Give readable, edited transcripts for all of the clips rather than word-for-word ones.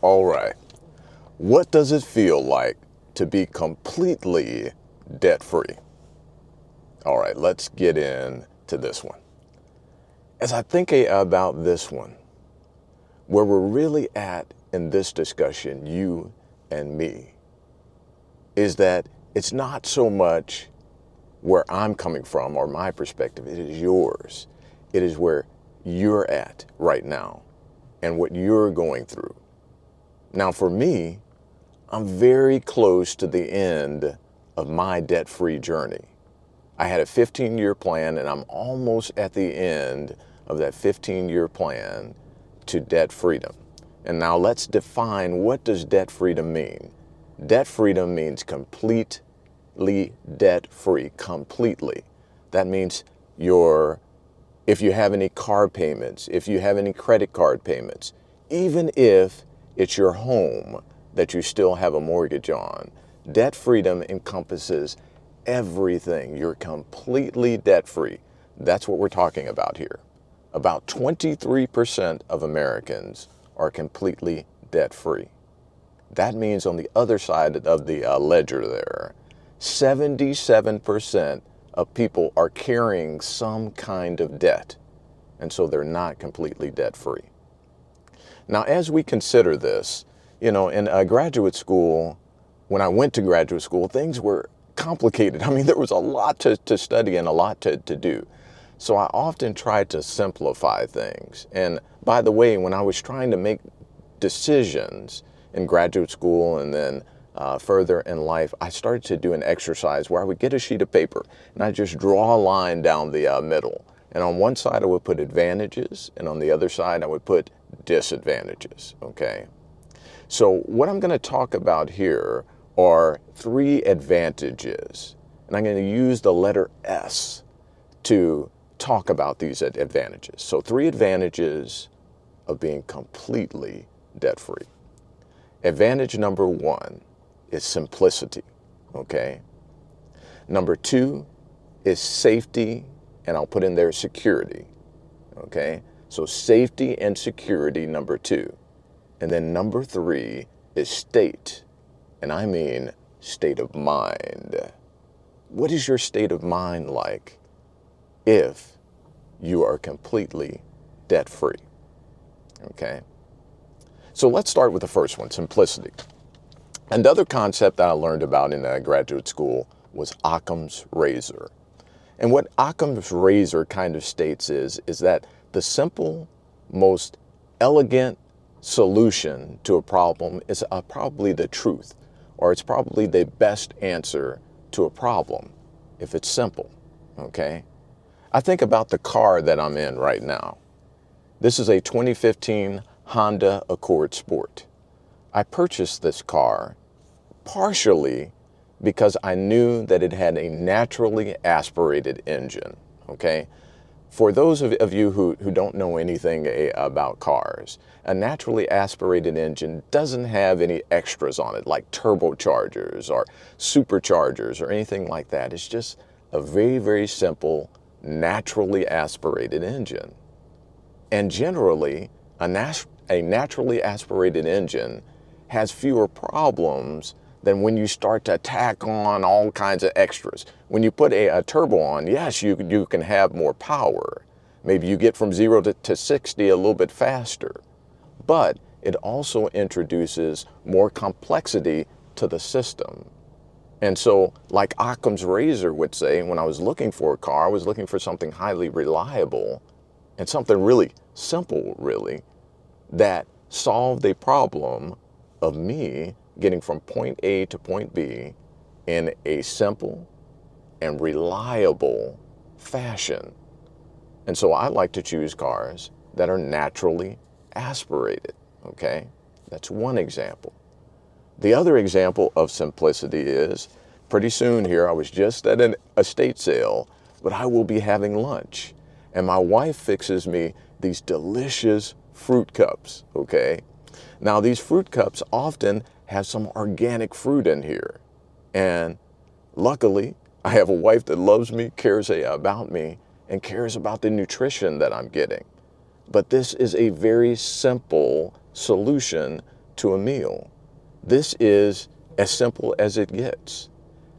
All right. What does it feel like to be completely debt free? All right, let's get into this one. As I think about this one, where we're really at in this discussion, you and me, is that it's not so much where I'm coming from or my perspective, it is yours. It is where you're at right now and what you're going through. Now, for me, I'm very close to the end of my debt-free journey. I had a 15-year plan, and I'm almost at the end of that 15-year plan to debt freedom. And now let's define, what does debt freedom mean? Debt freedom means completely debt-free, completely. That means if you have any car payments, if you have any credit card payments, even if it's your home that you still have a mortgage on, debt freedom encompasses everything. You're completely debt-free. That's what we're talking about here. About 23% of Americans are completely debt-free. That means on the other side of the ledger there, 77% of people are carrying some kind of debt, and so they're not completely debt-free. Now, as we consider this, in graduate school, when I went to graduate school, things were complicated. I mean, there was a lot to study and a lot to do. So I often tried to simplify things. And by the way, when I was trying to make decisions in graduate school and then further in life, I started to do an exercise where I would get a sheet of paper and I just draw a line down the middle. And on one side I would put advantages, and on the other side I would put disadvantages, okay? So what I'm going to talk about here are 3 advantages, and I'm going to use the letter S to talk about these advantages. So 3 advantages of being completely debt-free. Advantage number 1 is simplicity, okay? Number 2 is safety, and I'll put in there security, okay? So safety and security, number 2. And then number 3 is state, and I mean state of mind. What is your state of mind like if you are completely debt-free? Okay? So let's start with the first one, simplicity. Another concept that I learned about in graduate school was Occam's razor. And what Occam's razor kind of states is that the simple, most elegant solution to a problem is probably the truth, or it's probably the best answer to a problem if it's simple, okay? I think about the car that I'm in right now. This is a 2015 Honda Accord Sport. I purchased this car partially because I knew that it had a naturally aspirated engine, okay? For those of you who don't know anything about cars, a naturally aspirated engine doesn't have any extras on it, like turbochargers or superchargers or anything like that. It's just a very, very simple, naturally aspirated engine. And generally, a naturally aspirated engine has fewer problems than when you start to tack on all kinds of extras. When you put a turbo on, yes, you can have more power. Maybe you get from 0 to 60 a little bit faster. But it also introduces more complexity to the system. And so, like Occam's razor would say, when I was looking for a car, I was looking for something highly reliable and something really simple, really, that solved a problem of me getting from point A to point B in a simple and reliable fashion. And so I like to choose cars that are naturally aspirated, okay? That's one example. The other example of simplicity is, pretty soon here, I was just at an estate sale, but I will be having lunch. And my wife fixes me these delicious fruit cups, okay? Now, these fruit cups often have some organic fruit in here. And luckily, I have a wife that loves me, cares about me, and cares about the nutrition that I'm getting. But this is a very simple solution to a meal. This is as simple as it gets.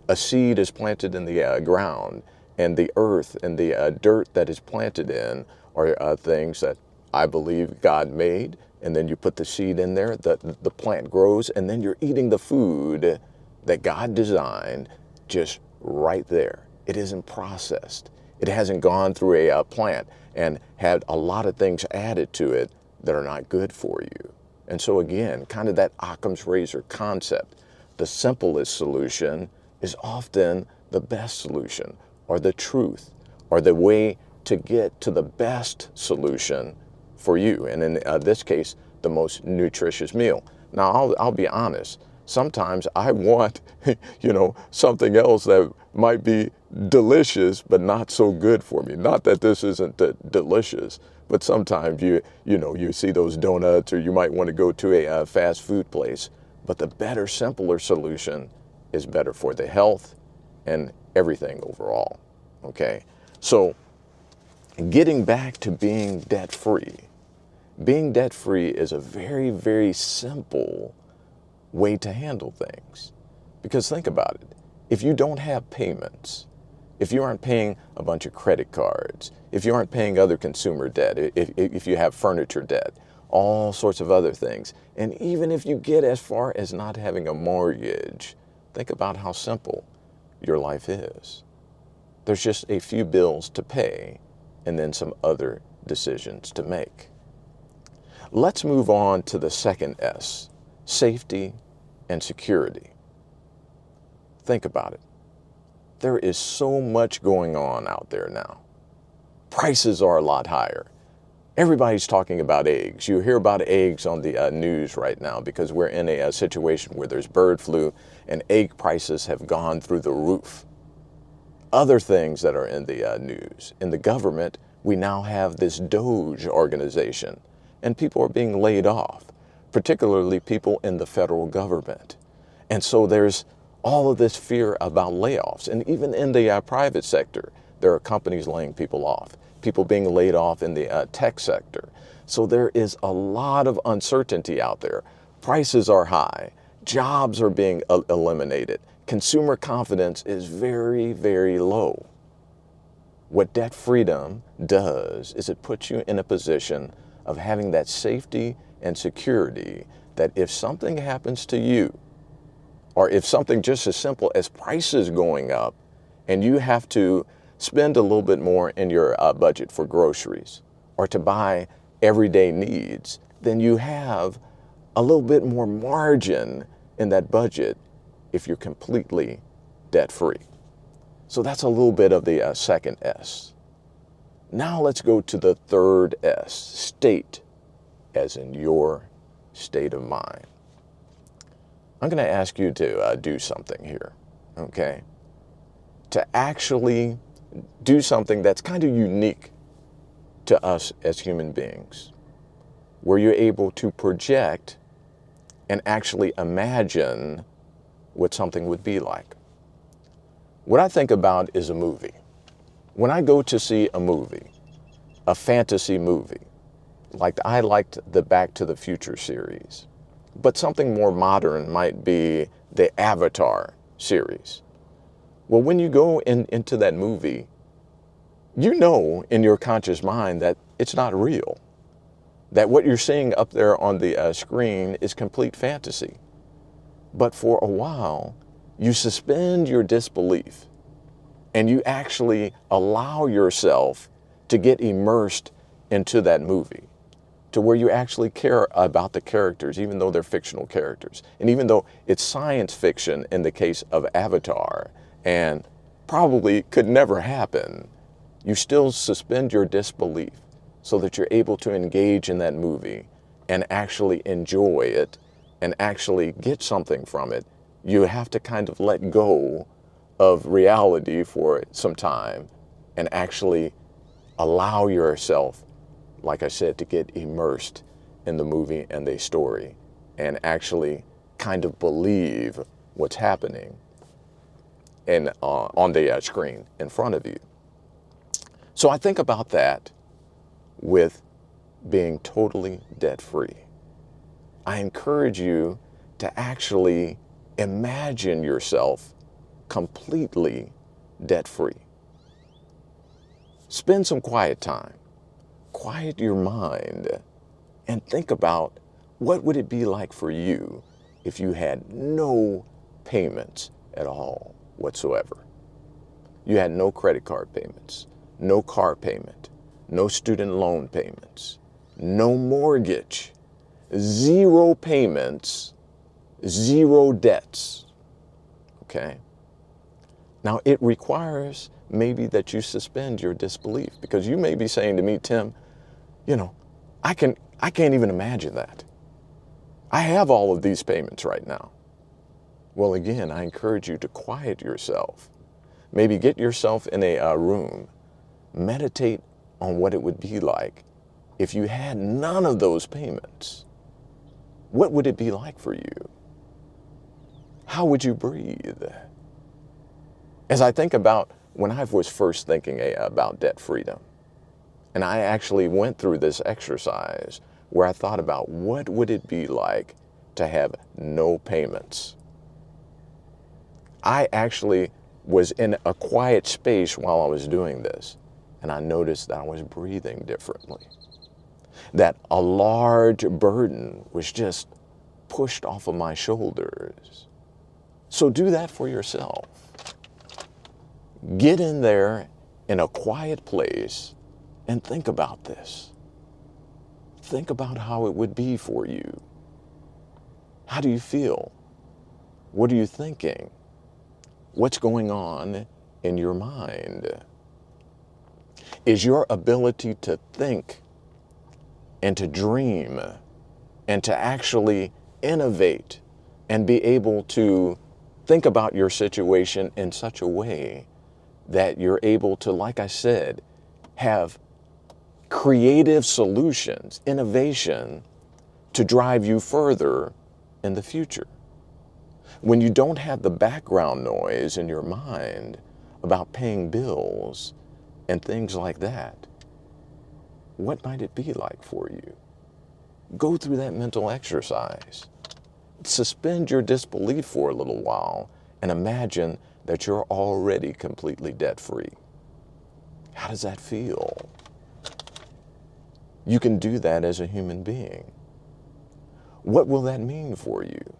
A seed is planted in the ground, and the earth and the dirt that is planted in are things that I believe God made. And then you put the seed in there, the plant grows, and then you're eating the food that God designed just right there. It isn't processed. It hasn't gone through a plant and had a lot of things added to it that are not good for you. And so again, kind of that Occam's razor concept. The simplest solution is often the best solution, or the truth, or the way to get to the best solution for you. And in this case, the most nutritious meal. Now, I'll be honest. Sometimes I want, something else that might be delicious, but not so good for me. Not that this isn't delicious, but sometimes you see those donuts, or you might want to go to a fast food place. But the better, simpler solution is better for the health and everything overall. Okay, so getting back to being debt-free. Being debt-free is a very, very simple way to handle things. Because think about it. If you don't have payments, if you aren't paying a bunch of credit cards, if you aren't paying other consumer debt, if you have furniture debt, all sorts of other things, and even if you get as far as not having a mortgage, think about how simple your life is. There's just a few bills to pay and then some other decisions to make. Let's move on to the second S, safety and security. Think about it. There is so much going on out there now. Prices are a lot higher. Everybody's talking about eggs. You hear about eggs on the news right now because we're in a situation where there's bird flu and egg prices have gone through the roof. Other things that are in the news. In the government, we now have this DOGE organization, and people are being laid off, particularly people in the federal government. And so there's all of this fear about layoffs. And even in the private sector, there are companies laying people off, people being laid off in the tech sector. So there is a lot of uncertainty out there. Prices are high, jobs are being eliminated, consumer confidence is very, very low. What debt freedom does is it puts you in a position of having that safety and security that if something happens to you, or if something just as simple as prices going up and you have to spend a little bit more in your budget for groceries or to buy everyday needs, then you have a little bit more margin in that budget if you're completely debt-free. So that's a little bit of the second S. Now let's go to the third S, state, as in your state of mind. I'm going to ask you to do something here, okay? To actually do something that's kind of unique to us as human beings, where you're able to project and actually imagine what something would be like. What I think about is a movie. When I go to see a movie, a fantasy movie, like I liked the Back to the Future series, but something more modern might be the Avatar series. Well, when you go into that movie, you know in your conscious mind that it's not real, that what you're seeing up there on the screen is complete fantasy. But for a while, you suspend your disbelief and you actually allow yourself to get immersed into that movie, to where you actually care about the characters, even though they're fictional characters. And even though it's science fiction in the case of Avatar, and probably could never happen, you still suspend your disbelief so that you're able to engage in that movie and actually enjoy it and actually get something from it. You have to kind of let go of reality for some time and actually allow yourself, like I said, to get immersed in the movie and the story and actually kind of believe what's happening on the screen in front of you. So I think about that with being totally debt-free. I encourage you to actually imagine yourself completely debt-free. Spend some quiet time. Quiet your mind and think about what would it be like for you if you had no payments at all whatsoever. You had no credit card payments, no car payment, no student loan payments, no mortgage, zero payments, zero debts. Okay? Now it requires maybe that you suspend your disbelief, because you may be saying to me, Tim, you know, I can't even imagine that. I have all of these payments right now. Well, again, I encourage you to quiet yourself. Maybe get yourself in a room, meditate on what it would be like if you had none of those payments. What would it be like for you? How would you breathe? As I think about when I was first thinking about debt freedom, and I actually went through this exercise where I thought about what would it be like to have no payments. I actually was in a quiet space while I was doing this, and I noticed that I was breathing differently. That a large burden was just pushed off of my shoulders. So do that for yourself. Get in there in a quiet place and think about this. Think about how it would be for you. How do you feel? What are you thinking? What's going on in your mind? Is your ability to think and to dream and to actually innovate and be able to think about your situation in such a way that you're able to, like I said, have creative solutions, innovation to drive you further in the future? When you don't have the background noise in your mind about paying bills and things like that, what might it be like for you? Go through that mental exercise. Suspend your disbelief for a little while and imagine that you're already completely debt-free. How does that feel? You can do that as a human being. What will that mean for you?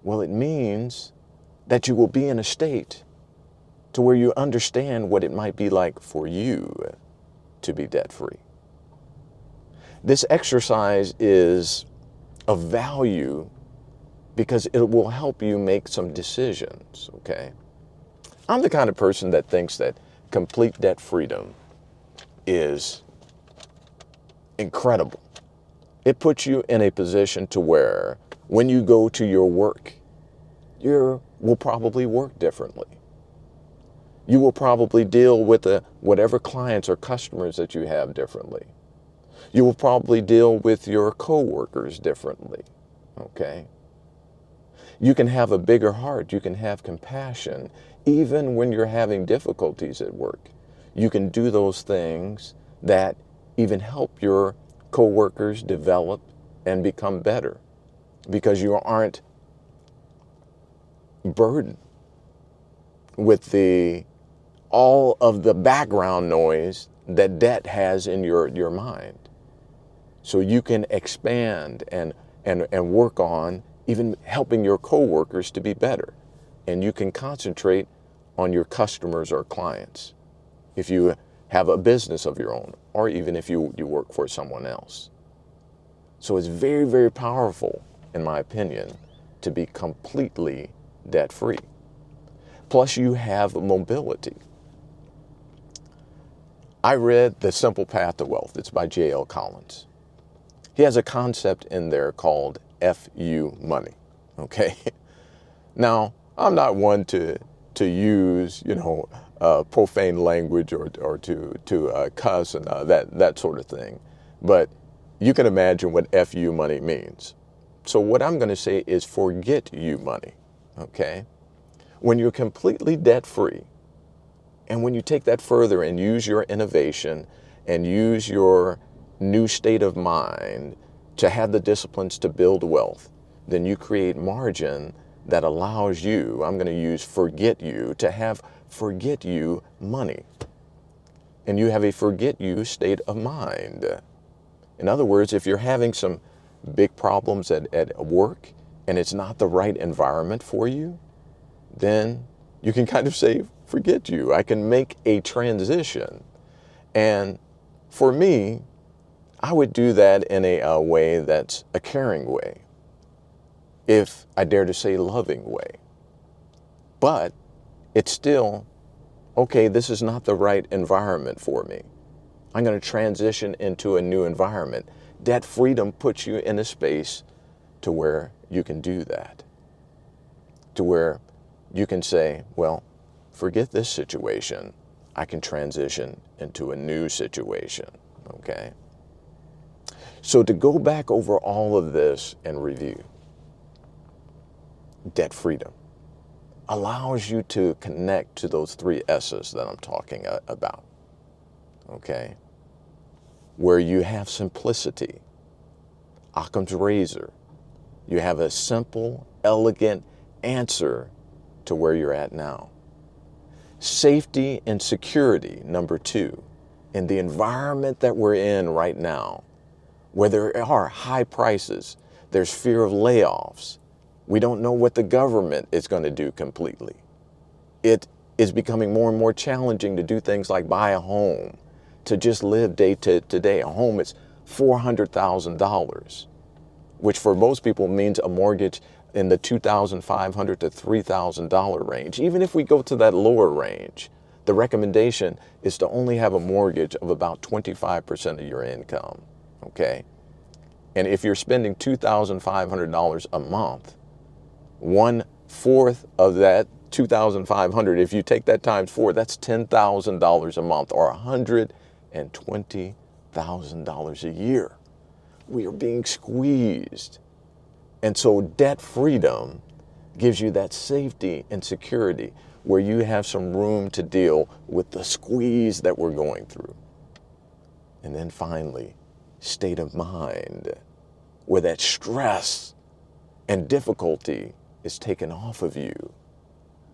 Well, it means that you will be in a state to where you understand what it might be like for you to be debt-free. This exercise is of value because it will help you make some decisions, okay? I'm the kind of person that thinks that complete debt freedom is incredible. It puts you in a position to where when you go to your work, you will probably work differently. You will probably deal with whatever clients or customers that you have differently. You will probably deal with your coworkers differently, okay? You can have a bigger heart. You can have compassion. Even when you're having difficulties at work, you can do those things that even help your coworkers develop and become better because you aren't burdened with all of the background noise that debt has in your mind. So you can expand and work on even helping your coworkers to be better. And you can concentrate on your customers or clients if you have a business of your own, or even if you work for someone else. So it's very, very powerful, in my opinion, to be completely debt-free. Plus you have mobility. I read The Simple Path to Wealth. It's by J.L. Collins. He has a concept in there called FU money, okay? Now, I'm not one to use, profane language or to cuss and that sort of thing. But you can imagine what FU money means. So what I'm going to say is forget you money, okay? When you're completely debt-free, and when you take that further and use your innovation and use your new state of mind to have the disciplines to build wealth, then you create margin that allows you, I'm going to use forget you, to have forget you money. And you have a forget you state of mind. In other words, if you're having some big problems at work and it's not the right environment for you, then you can kind of say, forget you. I can make a transition. And for me, I would do that in a way that's a caring way, if I dare to say loving way. But it's still, okay, this is not the right environment for me. I'm going to transition into a new environment. Debt freedom puts you in a space to where you can do that, to where you can say, well, forget this situation. I can transition into a new situation, okay? So to go back over all of this and review, debt freedom allows you to connect to those 3 S's that I'm talking about, okay? Where you have simplicity, Occam's razor. You have a simple, elegant answer to where you're at now. Safety and security, number 2, in the environment that we're in right now, where there are high prices, there's fear of layoffs. We don't know what the government is going to do completely. It is becoming more and more challenging to do things like buy a home, to just live day to day. A home is $400,000, which for most people means a mortgage in the $2,500 to $3,000 range. Even if we go to that lower range, the recommendation is to only have a mortgage of about 25% of your income, okay? And if you're spending $2,500 a month, 1/4 of that $2,500, if you take that times 4, that's $10,000 a month, or $120,000 a year. We are being squeezed. And so debt freedom gives you that safety and security where you have some room to deal with the squeeze that we're going through. And then finally, state of mind, where that stress and difficulty is taken off of you,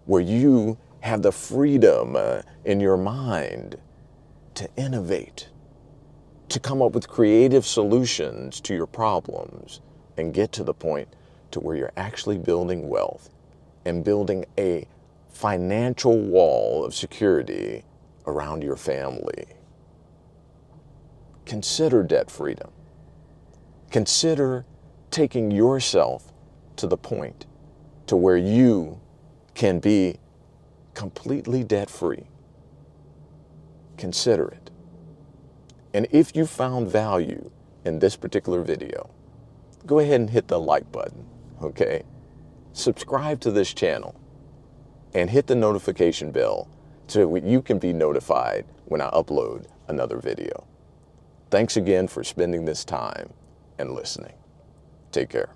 where you have the freedom in your mind to innovate, to come up with creative solutions to your problems, and get to the point to where you're actually building wealth and building a financial wall of security around your family. Consider debt freedom. Consider taking yourself to the point to where you can be completely debt-free. Consider it. And if you found value in this particular video, go ahead and hit the like button, okay? Subscribe to this channel and hit the notification bell so you can be notified when I upload another video. Thanks again for spending this time and listening. Take care.